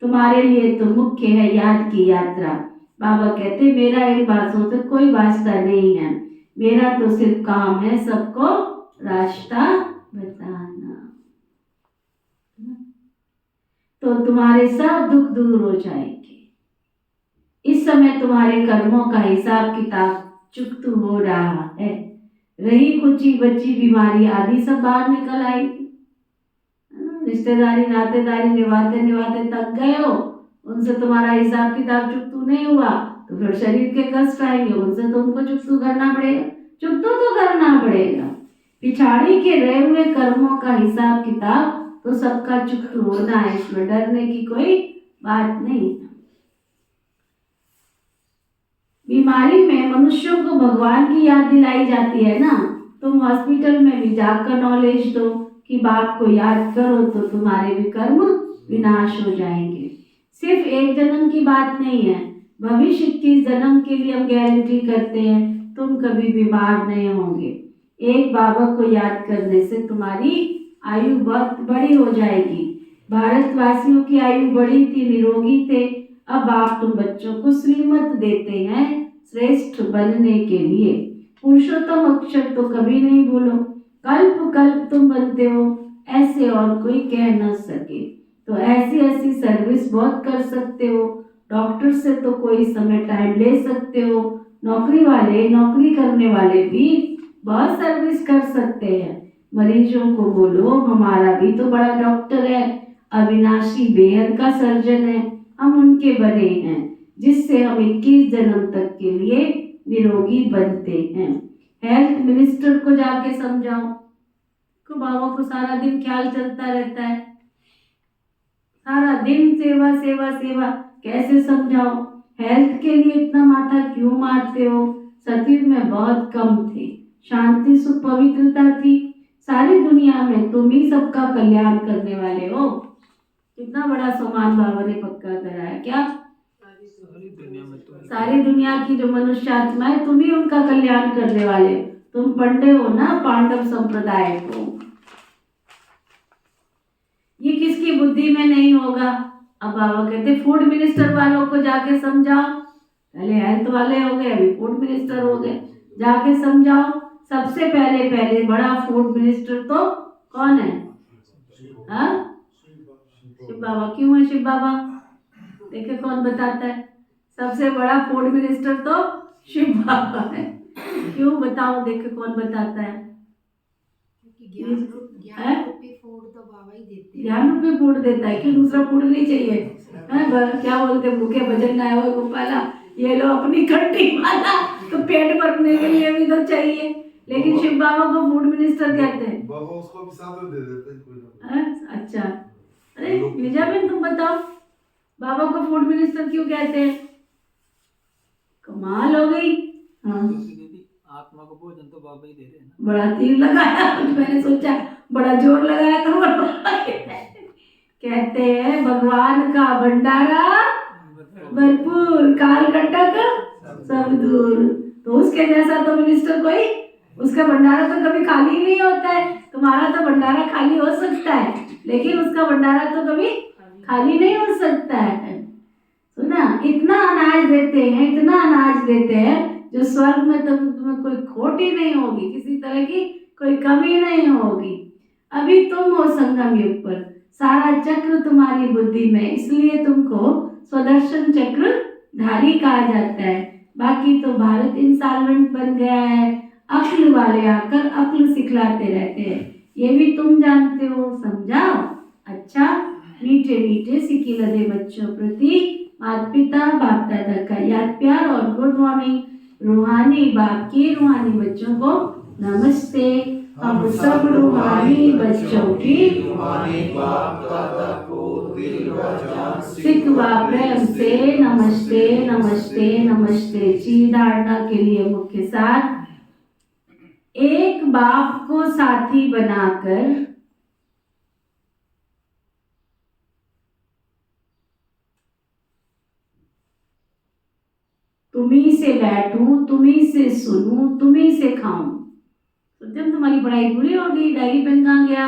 तुम्हारे लिए तो मुख्य है याद की यात्रा। बाबा कहते मेरा इन बातों से कोई वास्ता नहीं है, मेरा तो सिर्फ काम है सबको रास्ता बताना। तो तुम्हारे सब दुख दूर हो जाएंगे। इस समय तुम्हारे कर्मों का हिसाब किताब चुकतू हो रहा है। रही कुची बची बीमारी आदि सब बाहर निकल आएगी। रिश्तेदारी नातेदारी निभाते निभाते थक गए हो, उनसे तुम्हारा हिसाब किताब चुकतू नहीं हुआ तो फिर शरीर के कष्ट आएंगे, उनसे तो उनको चुकतू करना पड़ेगा, चुकतू तो करना पड़ेगा। पिछाड़ी के रहे हुए कर्मों का हिसाब किताब तो सबका चुकतू होना है, इसमें डरने की कोई बात नहीं। बीमारी में मनुष्यों को भगवान की याद दिलाई जाती है ना, तुम हॉस्पिटल में भी जाकर नॉलेज दो कि बाप को याद करो तो तुम्हारे भी कर्म विनाश हो जाएंगे। सिर्फ एक जन्म की बात नहीं है, भविष्य 21 जन्म के लिए हम गारंटी करते हैं तुम कभी बीमार नहीं होंगे। एक बाबा को याद करने से तुम्हारी आयु बहुत बड़ी हो जाएगी। भारतवासियों की आयु बड़ी थी, निरोगी थे, अब आप तुम बच्चों को श्रीमत देते हैं श्रेष्ठ बनने के लिए। पुरुषोत्तम अक्षर तो कभी नहीं भूलो, कल्प कल्प तुम बनते हो, ऐसे और कोई कह न सके। तो ऐसी ऐसी सर्विस बहुत कर सकते हो, डॉक्टर से तो कोई समय टाइम ले सकते हो, नौकरी वाले नौकरी करने वाले भी बहुत सर्विस कर सकते हैं। मरीजों को बोलो हमारा भी तो बड़ा डॉक्टर है, अविनाशी बेहद का सर्जन है, हम उनके बने हैं जिससे हम 21 जन्म तक के लिए निरोगी बनते हैं। हेल्थ मिनिस्टर को जाके समझाओ, को बाबा को सारा दिन ख्याल चलता रहता है, सारा दिन सेवा सेवा सेवा, कैसे समझाओ? हेल्थ के लिए इतना माथा क्यों मारते हो? सतयुग में बहुत कम थे, शांति सुख पवित्रता थी, सारी दुनिया में तुम ही सबका कल्याण करने वाले हो। कितना बड़ा सम्मान बाबा ने पक्का कराया, क्या सारी दुनिया की जो मनुष्य आत्मा है तुम ही उनका कल्याण करने वाले, तुम पंडे हो ना पांडव संप्रदाय को। ये किसकी बुद्धि में नहीं होगा? अब बाबा कहते फूड मिनिस्टर वालों को जाके समझाओ, पहले हेल्थ वाले हो गए अभी फूड मिनिस्टर हो गए, जाके समझाओ। सबसे पहले पहले बड़ा फूड मिनिस्टर तो कौन है? हाँ, शिव बाबा। क्यों है शिव बाबा? देखे कौन बताता है? सबसे बड़ा फूड मिनिस्टर तो शिव बाबा है। क्यों बताओ, देखे कौन बताता है? ज्ञान रूपी फूड देता है, क्यों दूसरा फूड नहीं चाहिए? क्या बोलते भूखे भजन आए हो गोपाला, ये लो अपनी खट्टी माला, तो पेट भरने के लिए भी तो चाहिए। लेकिन शिव बाबा को फूड मिनिस्टर कहते हैं। बाबा उसको भी साथ में दे देते हैं कोई ना। अच्छा, अरे निजामिन तुम बताओ बाबा को फूड मिनिस्टर क्यों कहते हैं? कमाल हो गई। हाँ, आत्मा को भोजन तो बाबा ही दे रहे हैं ना। बड़ा तीर लगाया, मैंने सोचा बड़ा जोर लगाया तो कहते हैं भगवान का भंडारा भरपूर, काल कंटक सब दूर। तो उसके जैसा तो मिनिस्टर कोई, उसका भंडारा तो कभी खाली नहीं होता है। तुम्हारा तो भंडारा खाली हो सकता है, लेकिन उसका भंडारा तो कभी खाली नहीं हो सकता है। सुना, इतना अनाज देते हैं, इतना अनाज देते हैं जो स्वर्ग में तुम्हें कोई खोट ही नहीं होगी, किसी तरह की कोई कमी नहीं होगी। अभी तुम हो संगम युग पर, सारा चक्र तुम्हारी बुद्धि में, इसलिए तुमको स्वदर्शन चक्र धारी कहा जाता है। बाकी तो भारत इंसॉल्वेंट बन गया है, अक्ल वाले आकर अक्ल सिखलाते रहते हैं, ये भी तुम जानते हो, समझाओ। अच्छा, मीठे मीठे सिकी लदे बच्चों प्रति माता पिता बाप दादा का याद प्यार और गुड मॉर्निंग। रूहानी बाप के रूहानी बच्चों को नमस्ते। हम सब रूहानी बच्चों की रूहानी बाप दादा को दिल व जान सिख व प्रेम से नमस्ते नमस्ते नमस्ते। जी धारणा के लिए मुख्य सार, एक बाप को साथी बनाकर तुम्ही से बैठूं, तुम्ही से सुनूं, तुम्ही से खाऊं। तो जब तुम्हारी पढ़ाई पूरी हो गई, डायरी पेन कहाँ गया?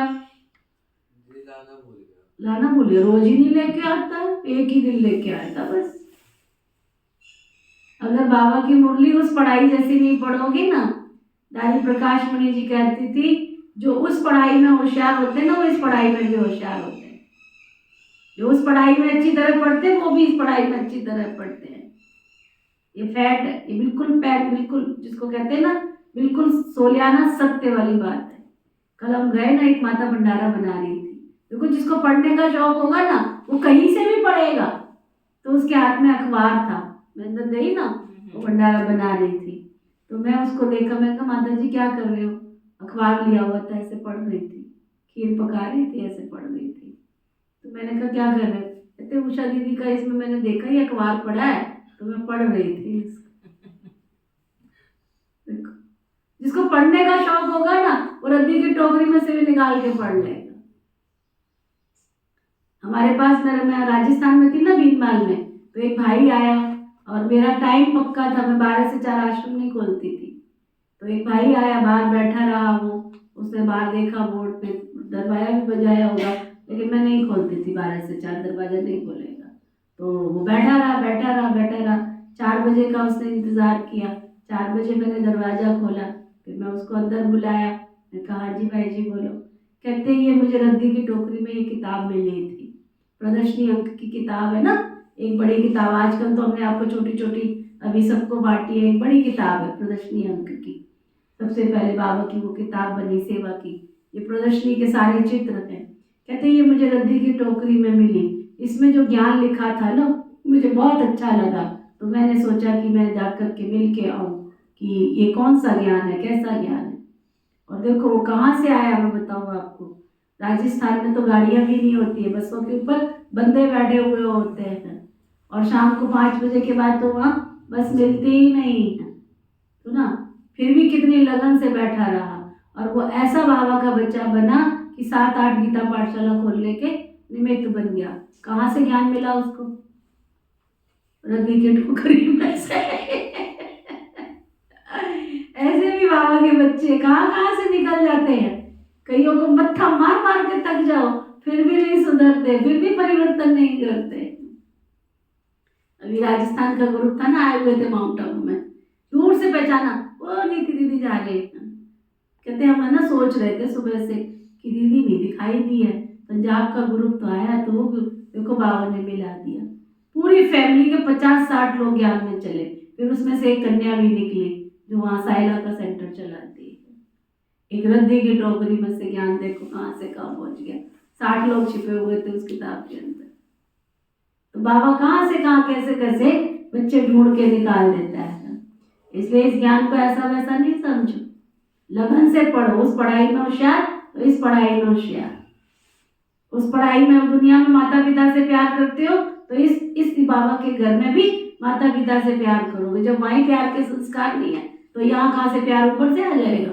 लाना भूल गया। रोज ही नहीं लेके आता, एक ही दिन लेके आता बस। अगर बाबा की मुरली उस पढ़ाई जैसी नहीं पढ़ोगे ना, दादी प्रकाश मणि जी कहती थी जो उस पढ़ाई में होशियार होते हैं ना, वो इस पढ़ाई में भी होशियार होते हैं। जो उस पढ़ाई में अच्छी तरह पढ़ते हैं वो भी इस पढ़ाई में अच्छी तरह पढ़ते हैं। ये फैक्ट है, ये बिल्कुल फैक्ट, बिल्कुल जिसको कहते हैं ना बिल्कुल सोलियाना सत्य वाली बात है। कल हम गए ना, एक माता भंडारा बना रही थी, देखो जिसको पढ़ने का शौक होगा ना वो कहीं से भी पढ़ेगा। तो उसके हाथ में अखबार था, मैं अंदर गई ना, वो भंडारा बना रही थी, तो मैं उसको देखा, मैं कहा माता जी क्या कर रहे हो? अखबार लिया हुआ था, ऐसे पढ़ रही थी, खीर पका रही थी, ऐसे पढ़ रही थी। तो मैंने कहा क्या कर रहे हो? कहते उषा दीदी का इसमें मैंने देखा ही अखबार पढ़ा है तो मैं पढ़ रही थी। देखो जिसको पढ़ने का शौक होगा ना वो रद्दी की टोकरी में से भी निकाल के पढ़ लेगा। हमारे पास मैं राजस्थान में थी ना भीनमाल में, तो एक भाई आया और मेरा टाइम पक्का था, मैं 12 से 4 आश्रम नहीं खोलती थी। तो एक भाई आया, बाहर बैठा रहा, वो उसने बाहर देखा बोर्ड पे, दरवाजा भी बजाया होगा, लेकिन मैं नहीं खोलती थी 12 से 4, दरवाजा नहीं खोलेगा। तो वो बैठा रहा 4 बजे का उसने इंतज़ार किया। 4 बजे मैंने दरवाज़ा खोला, फिर मैं उसको अंदर बुलाया, मैं कहा हाँ जी भाई जी बोलो। कहते ये मुझे रद्दी की टोकरी में ये किताब मिली थी, प्रदर्शनी अंक की किताब है ना, एक बड़ी किताब, आजकल तो हमने आपको छोटी छोटी अभी सबको बांटी है, एक बड़ी किताब है प्रदर्शनी अंक की, सबसे पहले बाबा की वो किताब बनी सेवा की, ये प्रदर्शनी के सारे चित्र हैं। कहते ये मुझे रद्दी की टोकरी में मिली, इसमें जो ज्ञान लिखा था ना मुझे बहुत अच्छा लगा, तो मैंने सोचा कि मैं जाकर के मिल के आऊँ कि ये कौन सा ज्ञान है, कैसा ज्ञान है। और देखो वो कहाँ से आया, मैं बताऊँ आपको, राजस्थान में तो गाड़ियाँ भी नहीं होती है, बसों के ऊपर बंदे बैठे हुए होते हैं, और शाम को 5 बजे के बाद तो वहाँ बस मिलती ही नहीं है, तो ना फिर भी कितनी लगन से बैठा रहा, और वो ऐसा बाबा का बच्चा बना कि 7-8 गीता पाठशाला खोलने के निमित्त बन गया। कहाँ से ज्ञान मिला उसको? रद्दी की टोकरी में से। ऐसे भी बाबा के बच्चे कहाँ कहाँ से निकल जाते हैं। कईयों को मत्था मार मार के थक जाओ फिर भी नहीं सुधरते, फिर भी परिवर्तन नहीं करते। अभी राजस्थान का ग्रुप था ना, आए हुए थे माउंट आबू में, दूर से पहचाना, वो नीति दीदी जा रहे हैं। कहते हम है ना सोच रहे थे सुबह से कि दीदी नहीं दिखाई दी है, पंजाब का ग्रुप तो आया, तो देखो बाबा ने मिला दिया। पूरी फैमिली के 50-60 लोग ज्ञान में चले, फिर उसमें से एक कन्या भी निकली जो वहाँ साइला का सेंटर चलाती है। एक रद्दी की टोकरी में से ज्ञान देखो कहाँ से कहाँ पहुँच गया। 60 लोग छिपे हुए थे उस किताब के अंदर। तो बाबा कहाँ से कहाँ कैसे कैसे बच्चे ढूंढ के निकाल देता है। इसलिए इस ज्ञान को ऐसा वैसा नहीं समझो, लगन से पढ़ो। उस पढ़ाई में होशियार तो इस पढ़ाई में होशियार। उस पढ़ाई में दुनिया में माता पिता से प्यार करते हो तो इस बाबा के घर में भी माता पिता से प्यार करोगे। जब वहीं प्यार के संस्कार नहीं है तो यहाँ कहाँ से प्यार ऊपर से आ जाएगा।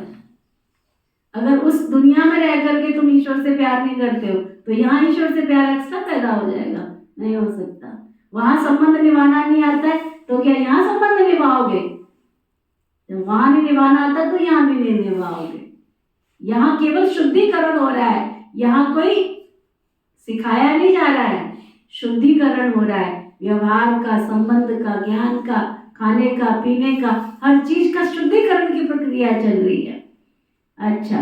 अगर उस दुनिया में रह करके तुम ईश्वर से प्यार नहीं करते हो तो यहाँ ईश्वर से प्यार एक्स्ट्रा पैदा हो जाएगा, नहीं हो सकता। वहां संबंध निभाना नहीं आता है तो क्या यहाँ संबंध निभाओगे? जब वहां नहीं निभाना आता तो यहाँ भी नहीं निभाओगे। यहाँ केवल शुद्धिकरण हो रहा है, यहाँ कोई सिखाया नहीं जा रहा है, शुद्धिकरण हो रहा है। व्यवहार का, संबंध का, ज्ञान का, खाने का, पीने का, हर चीज का शुद्धिकरण की प्रक्रिया चल रही है। अच्छा,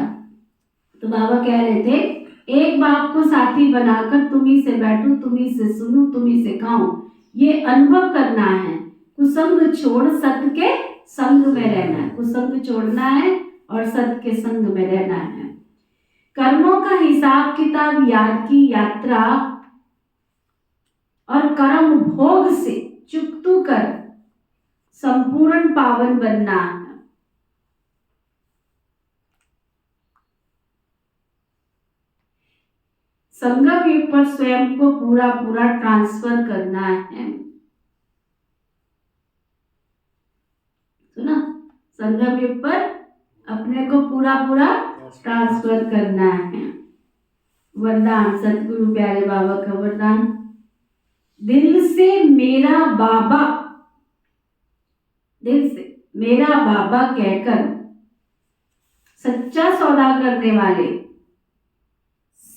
तो बाबा कह रहे थे एक बाप को साथी बनाकर तुम्ही से बैठूं, तुम्ही से सुनूं, तुम्ही से खाऊं, ये अनुभव करना है। कुसंग छोड़ सत्य के संग में रहना है, कुसंग छोड़ना है और सत्य के संग में रहना है। कर्मों का हिसाब किताब याद की यात्रा और कर्म भोग से चुकतू कर संपूर्ण पावन बनना है। संगम युग पर स्वयं को पूरा पूरा ट्रांसफर करना है। सुना? संगम युग पर अपने को पूरा पूरा ट्रांसफर करना है। वरदान, सतगुरु प्यारे बाबा का वरदान, दिल से मेरा बाबा, दिल से मेरा बाबा कहकर सच्चा सौदा करने वाले,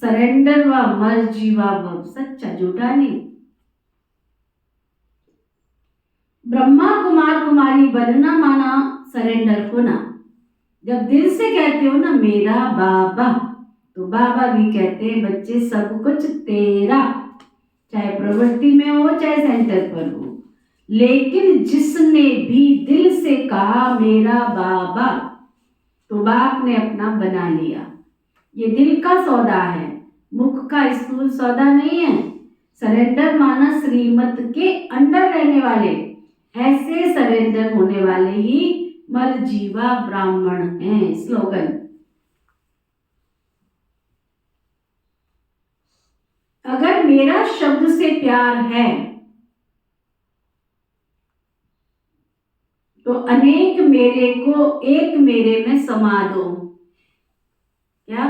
सरेंडर व मर्जीवा भव, सच्चा झूठा नहीं। ब्रह्मा कुमार कुमारी बनना माना सरेंडर होना। जब दिल से कहते हो ना मेरा बाबा, तो बाबा भी कहते हैं बच्चे सब कुछ तेरा, चाहे प्रवृत्ति में हो चाहे सेंटर पर हो। लेकिन जिसने भी दिल से कहा मेरा बाबा, तो बाप ने अपना बना लिया। ये दिल का सौदा है। मुख का स्थूल सौदा नहीं है। सरेंडर माना श्रीमत के अंडर रहने वाले, ऐसे सरेंडर होने वाले ही मरजीवा ब्राह्मण हैं। स्लोगन, अगर मेरा शब्द से प्यार है तो अनेक मेरे को एक मेरे में समा दो। क्या?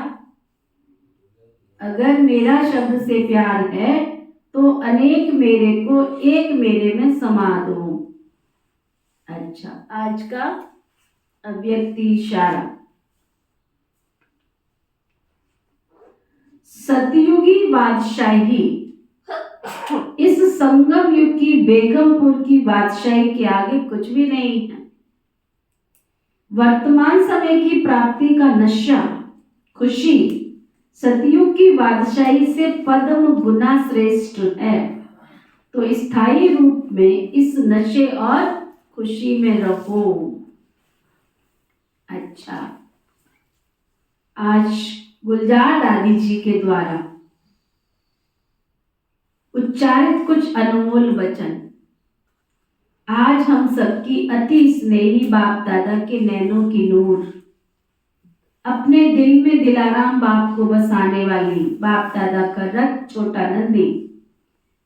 अगर मेरा शब्द से प्यार है तो अनेक मेरे को एक मेरे में समा दो। अच्छा, आज का अव्यक्ति इशारा। सतयुगी बादशाही इस संगम युग की बेगमपुर की बादशाही के आगे कुछ भी नहीं है। वर्तमान समय की प्राप्ति का नशा, खुशी सतयुग की बादशाही से पद्म गुना श्रेष्ठ है। तो स्थायी रूप में इस नशे और खुशी में रहो। अच्छा, आज गुलजार दादी जी के द्वारा उच्चारित कुछ अनमोल वचन आज हम सबकी अति स्नेही बाप दादा के नैनों की नूर, अपने दिल में दिलाराम बाप को बसाने वाली बाप दादा का रथ छोटा नंदी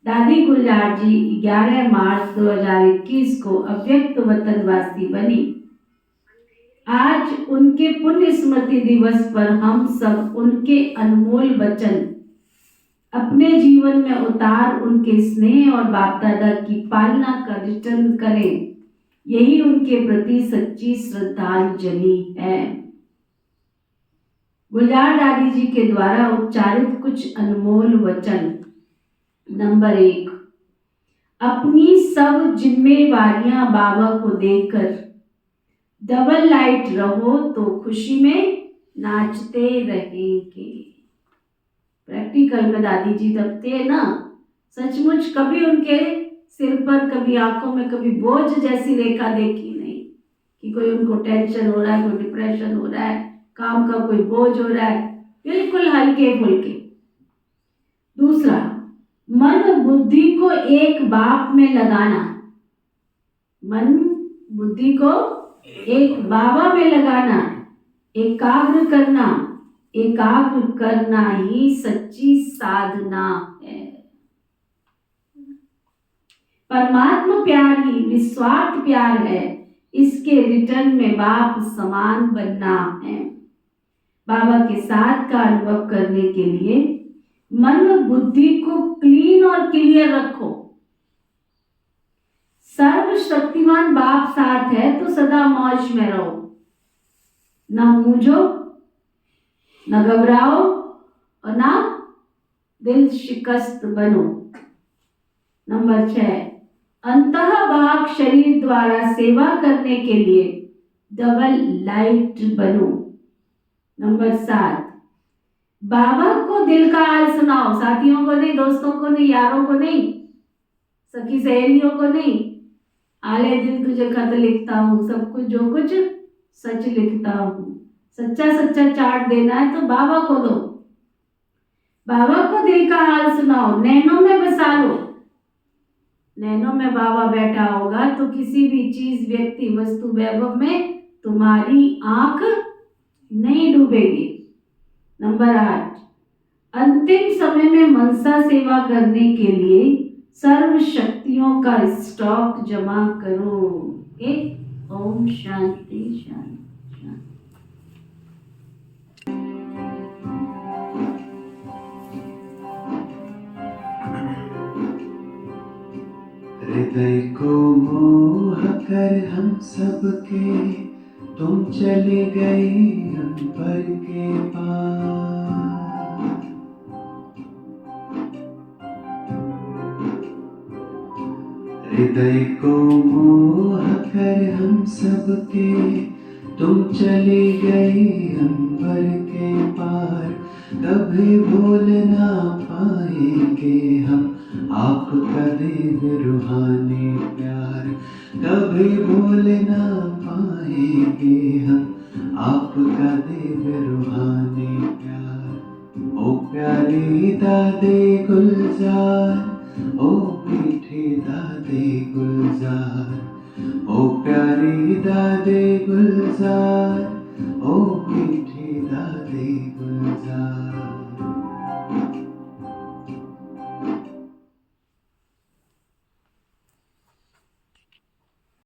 दादी गुलजार जी 11 मार्च 2021 को अव्यक्त वतनवासी बनी। आज उनके पुण्य स्मृति दिवस पर हम सब उनके अनमोल वचन अपने जीवन में उतार उनके स्नेह और बाप दादा की पालना का रिटर्न करें। यही उनके प्रति सच्ची श्रद्धांजलि है। गुलजार दादी जी के द्वारा उच्चारित कुछ अनमोल वचन। नंबर 1, अपनी सब जिम्मेवारियां बाबा को देकर डबल लाइट रहो तो खुशी में नाचते रहेंगे। प्रैक्टिकल में दादी जी दबते हैं ना, सचमुच कभी उनके सिर पर, कभी आंखों में कभी बोझ जैसी रेखा देखी नहीं कि कोई उनको टेंशन हो रहा है, कोई डिप्रेशन हो रहा है, काम का कोई बोझ हो रहा है, बिल्कुल हल्के फुल्के। दूसरा, मन बुद्धि को एक बाप में लगाना, मन बुद्धि को एक बाबा में लगाना, एकाग्र करना, एकाग्र करना ही सच्ची साधना है। परमात्मा प्यार ही निस्वार्थ प्यार है, इसके रिटर्न में बाप समान बनना है। बाबा के साथ का अनुभव करने के लिए मन बुद्धि को क्लीन और क्लियर रखो। सर्वशक्तिमान बाप साथ है तो सदा मौज में रहो, ना मूझो, न घबराओ और ना दिल शिकस्त बनो। नंबर 6, अंतः भाग शरीर द्वारा सेवा करने के लिए डबल लाइट बनो। नंबर 7, बाबा को दिल का हाल सुनाओ, साथियों को नहीं, दोस्तों को नहीं, यारों को नहीं, सखी सहेलियों को नहीं। आले दिल तुझे खत लिखता हूँ, सब कुछ जो कुछ सच लिखता हूँ। सच्चा सच्चा चार्ट देना है तो बाबा को दो, बाबा को दिल का हाल सुनाओ, नैनों में बसा लो। नैनों में बाबा बैठा होगा तो किसी भी चीज, व्यक्ति, वस्तु, वैभव में तुम्हारी आंख नहीं डूबेगी। नंबर 8, अंतिम समय में मनसा सेवा करने के लिए सर्व शक्तियों का स्टॉक जमा करो। ओम शांति शांति। हृदय को मोह कर हम सबके तुम चले गए अंबर के पार। हृदय को मोह कर हम सबके तुम चले गए अंबर के पार। कभी भूल ना पाएंगे हम आपका देव रूहानी प्यार। कभी भूल ना पाएंगे हम आपका देव रूहानी प्यार। ओ प्यारे प्यारे दादे गुलजार, ओ मीठे दादे गुलजार, ओ प्यारे दादे गुलजार, ओ मीठे दादे गुलजार।